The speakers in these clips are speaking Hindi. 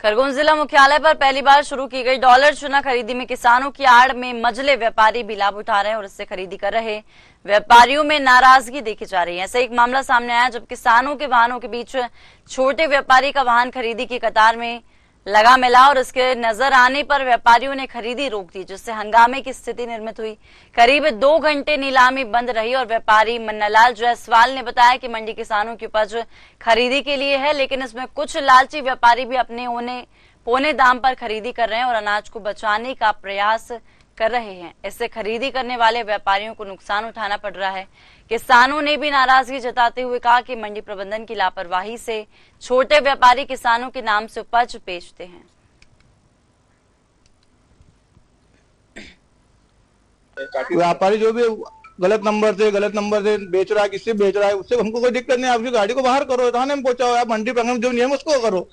खरगोन जिला मुख्यालय पर पहली बार शुरू की गई डॉलर चूना खरीदी में किसानों की आड़ में मझले व्यापारी भी लाभ उठा रहे हैं और इससे खरीदी कर रहे व्यापारियों में नाराजगी देखी जा रही है। ऐसा एक मामला सामने आया जब किसानों के वाहनों के बीच छोटे व्यापारी का वाहन खरीदी की कतार में लगा मिला और इसके नजर आने पर व्यापारियों ने खरीदी रोक दी, जिससे हंगामे की स्थिति निर्मित हुई। करीब 2 घंटे नीलामी बंद रही और व्यापारी मन्नालाल जायसवाल ने बताया कि मंडी किसानों की उपज खरीदी के लिए है, लेकिन इसमें कुछ लालची व्यापारी भी अपने पौने दाम पर खरीदी कर रहे हैं और अनाज को बचाने का प्रयास कर रहे हैं। इससे खरीदी करने वाले व्यापारियों को नुकसान उठाना पड़ रहा है। किसानों ने भी नाराजगी जताते हुए कहा कि मंडी प्रबंधन की लापरवाही से छोटे व्यापारी किसानों के नाम से उपज बेचते हैं। व्यापारी जो भी गलत नंबर से बेच रहा है, किससे बेच रहा है, उससे हमको कोई दिक्कत नहीं। आपकी गाड़ी को बाहर करो, थाने में पहुंचाओ, आप मंडी प्रबंधन जो नियम उसको करो।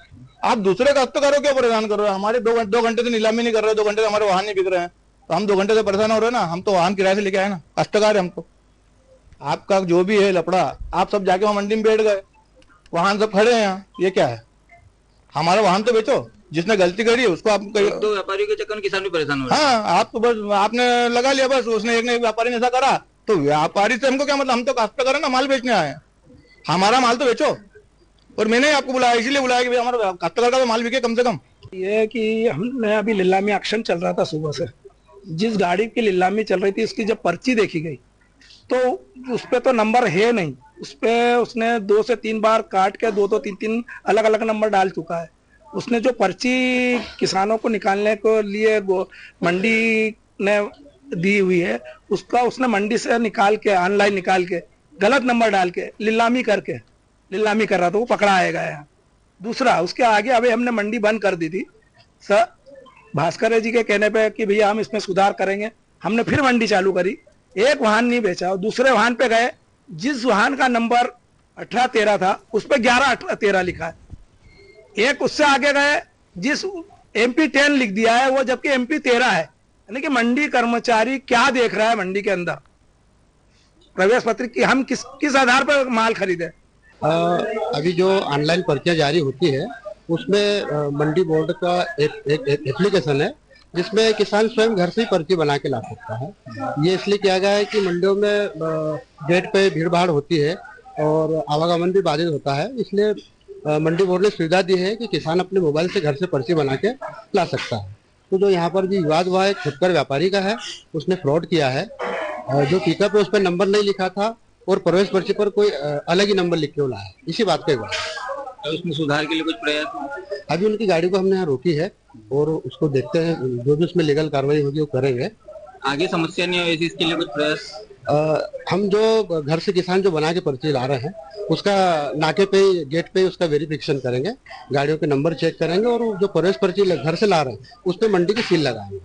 आप दूसरे काश्तकारों क्यों परेशान कर रहे हो? हमारे 2 घंटे से नीलामी नहीं कर रहे, 2 घंटे से हमारे वाहन नहीं बिक रहे हैं, तो हम 2 घंटे से परेशान हो रहे हैं ना। हम तो वाहन किराए से लेके आए ना, काश्तकार है हम तो। आपका जो भी है लफड़ा, आप सब जाके वहां मंडी में बैठ गए, वाहन सब खड़े हैं यहाँ, ये क्या है? हमारा वाहन तो बेचो, जिसने गलती करी है उसको आप दो व्यापारियों के चक्कर में किसान भी परेशान हो रहे हैं। हाँ, आप तो बस आपने लगा लिया, बस उसने एक ने व्यापारी ने ऐसा करा, तो व्यापारी से हमको क्या मतलब? हम तो काश्तकार है ना, माल बेचने आए हैं, हमारा माल तो बेचो। और मैंने आपको बुलाया, इसीलिए बुलाया कि भाई हमारा काश्तकार का तो माल बिके कम से कम। ये है कि हमने अभी नीलामी एक्शन चल रहा था सुबह से, जिस गाड़ी की नीलामी चल रही थी उसकी जब पर्ची देखी गई तो उस पे तो नंबर है नहीं, उस पे उसने 2 से 3 बार काट के 2 3 अलग अलग नंबर डाल चुका है। उसने जो पर्ची किसानों को निकालने को लिए मंडी ने दी हुई है, उसका उसने मंडी से निकाल के, ऑनलाइन निकाल के, गलत नंबर डाल के नीलामी कर रहा था, वो पकड़ा गया है। दूसरा, उसके आगे अभी हमने मंडी बंद कर दी थी सर भास्कर जी के कहने पे कि भैया हम इसमें सुधार करेंगे। हमने फिर मंडी चालू करी, एक वाहन नहीं बेचा और दूसरे वाहन पे गए, जिस वाहन का नंबर 1813 था उस पे 1113 लिखा है। एक उससे आगे गए, जिस MP 10 लिख दिया है वो, जबकि MP 13 है। यानी कि मंडी कर्मचारी क्या देख रहा है मंडी के अंदर प्रवेश पत्र की, हम किस आधार पर माल खरीदे। अभी जो ऑनलाइन पर्चियां जारी होती है उसमें मंडी बोर्ड का एक एप्लीकेशन है जिसमें किसान स्वयं घर से ही पर्ची बना के ला सकता है। ये इसलिए किया गया है कि मंडियों में गेट पे भीड़ भाड़ होती है और आवागमन भी बाधित होता है, इसलिए मंडी बोर्ड ने सुविधा दी है कि किसान अपने मोबाइल से घर से पर्ची बना के ला सकता है। तो जो यहाँ पर जो विवाद हुआ है खुदकर व्यापारी का है, उसने फ्रॉड किया है। जो पिकअप है उस पर नंबर नहीं लिखा था और प्रवेश पर्ची पर कोई अलग ही नंबर लिख के लाया है, इसी बात का तो उसमें सुधार के लिए कुछ प्रयास? अभी उनकी गाड़ी को हमने यहाँ रोकी है और उसको देखते हैं, जो भी उसमें लीगल कार्रवाई होगी वो करेंगे। आगे समस्या नहीं हो इसके लिए कुछ प्रयास? हम जो घर से किसान जो बना के पर्ची ला रहे हैं उसका नाके पे, गेट पे उसका वेरिफिकेशन करेंगे, गाड़ियों के नंबर चेक करेंगे और जो प्रवेश पर्ची घर से ला रहे हैं उस पर मंडी की सील लगाएंगे।